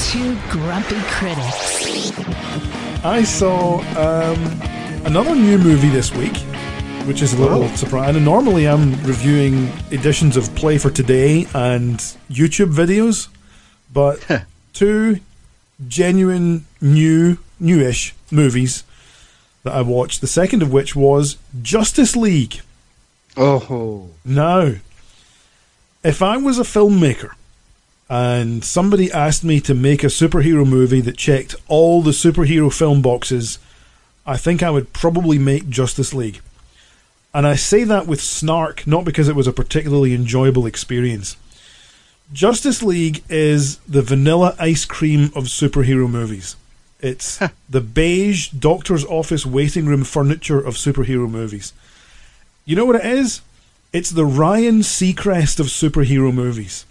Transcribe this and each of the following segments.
Two grumpy critics. I saw another new movie this week, which is a little surprising. And normally I'm reviewing editions of Play for Today and YouTube videos, but two genuine newish movies that I watched, the second of which was Justice League. Oh. Now, if I was a filmmaker and somebody asked me to make a superhero movie that checked all the superhero film boxes, I think I would probably make Justice League. And I say that with snark, not because it was a particularly enjoyable experience. Justice League is the vanilla ice cream of superhero movies. It's the beige doctor's office waiting room furniture of superhero movies. You know what it is? It's the Ryan Seacrest of superhero movies.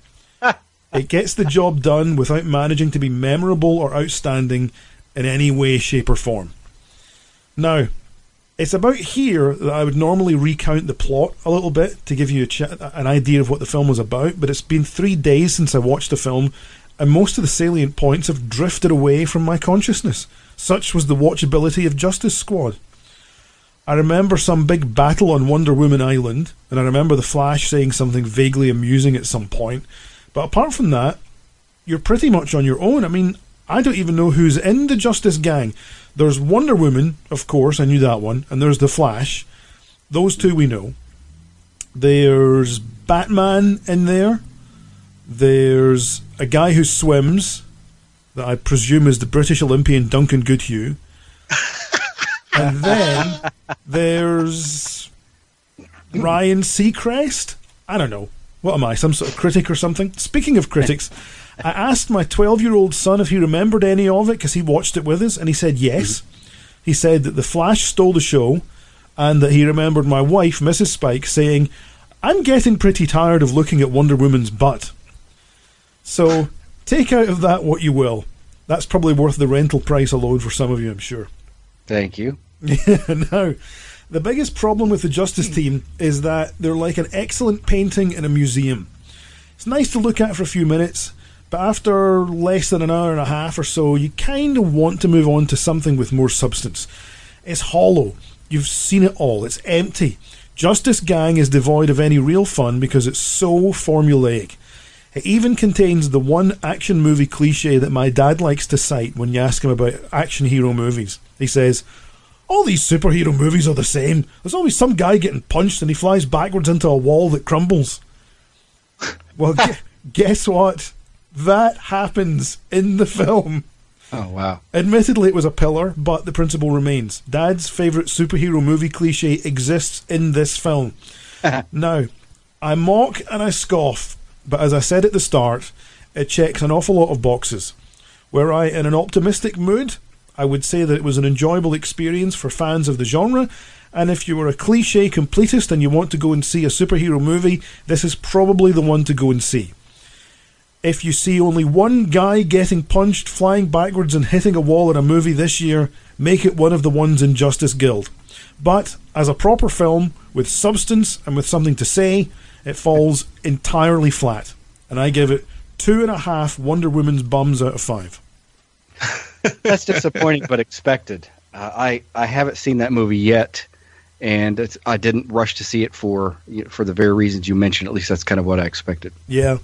It gets the job done without managing to be memorable or outstanding in any way, shape or form. Now, it's about here that I would normally recount the plot a little bit to give you an idea of what the film was about, but it's been 3 days since I watched the film, and most of the salient points have drifted away from my consciousness. Such was the watchability of Justice Squad. I remember some big battle on Wonder Woman Island, and I remember the Flash saying something vaguely amusing at some point, but apart from that, you're pretty much on your own. I mean, I don't even know who's in the Justice Gang. There's Wonder Woman, of course, I knew that one, and there's the Flash. Those two we know. There's Batman in there. There's a guy who swims, that I presume is the British Olympian Duncan Goodhue. And then there's Ryan Seacrest? I don't know. What am I, some sort of critic or something? Speaking of critics, I asked my 12-year-old son if he remembered any of it because he watched it with us, and he said yes. He said that the Flash stole the show, and that he remembered my wife, Mrs. Spike, saying, "I'm getting pretty tired of looking at Wonder Woman's butt." So, take out of that what you will. That's probably worth the rental price alone for some of you, I'm sure. Thank you. Now, the biggest problem with the Justice team is that they're like an excellent painting in a museum. It's nice to look at for a few minutes, but after less than an hour and a half or so, you kind of want to move on to something with more substance. It's hollow. You've seen it all. It's empty. Justice Gang is devoid of any real fun because it's so formulaic. It even contains the one action movie cliche that my dad likes to cite when you ask him about action hero movies. He says, "All these superhero movies are the same. There's always some guy getting punched and he flies backwards into a wall that crumbles." Well, guess what? That happens in the film. Oh, wow. Admittedly, it was a pillar, but the principle remains. Dad's favourite superhero movie cliche exists in this film. Now, I mock and I scoff, but as I said at the start, it checks an awful lot of boxes. Were I in an optimistic mood, I would say that it was an enjoyable experience for fans of the genre, and if you were a cliche completist and you want to go and see a superhero movie, this is probably the one to go and see. If you see only one guy getting punched, flying backwards and hitting a wall in a movie this year, make it one of the ones in Justice Guild. But as a proper film, with substance and with something to say, it falls entirely flat. And I give it 2.5 Wonder Woman's bums out of 5. That's disappointing, but expected. I haven't seen that movie yet, and I didn't rush to see it for the very reasons you mentioned. At least that's kind of what I expected. Yeah.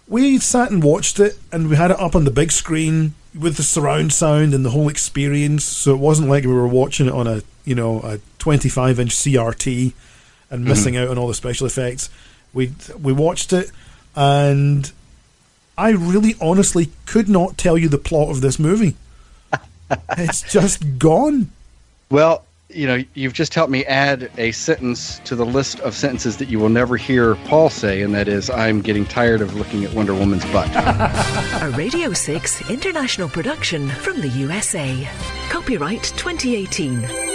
We sat and watched it, and we had it up on the big screen with the surround sound and the whole experience, so it wasn't like we were watching it on a 25-inch CRT and missing out on all the special effects. We watched it, and I really honestly could not tell you the plot of this movie. It's just gone. Well, you've just helped me add a sentence to the list of sentences that you will never hear Paul say, and that is, "I'm getting tired of looking at Wonder Woman's butt." A Radio 6 international production from the USA. Copyright 2018.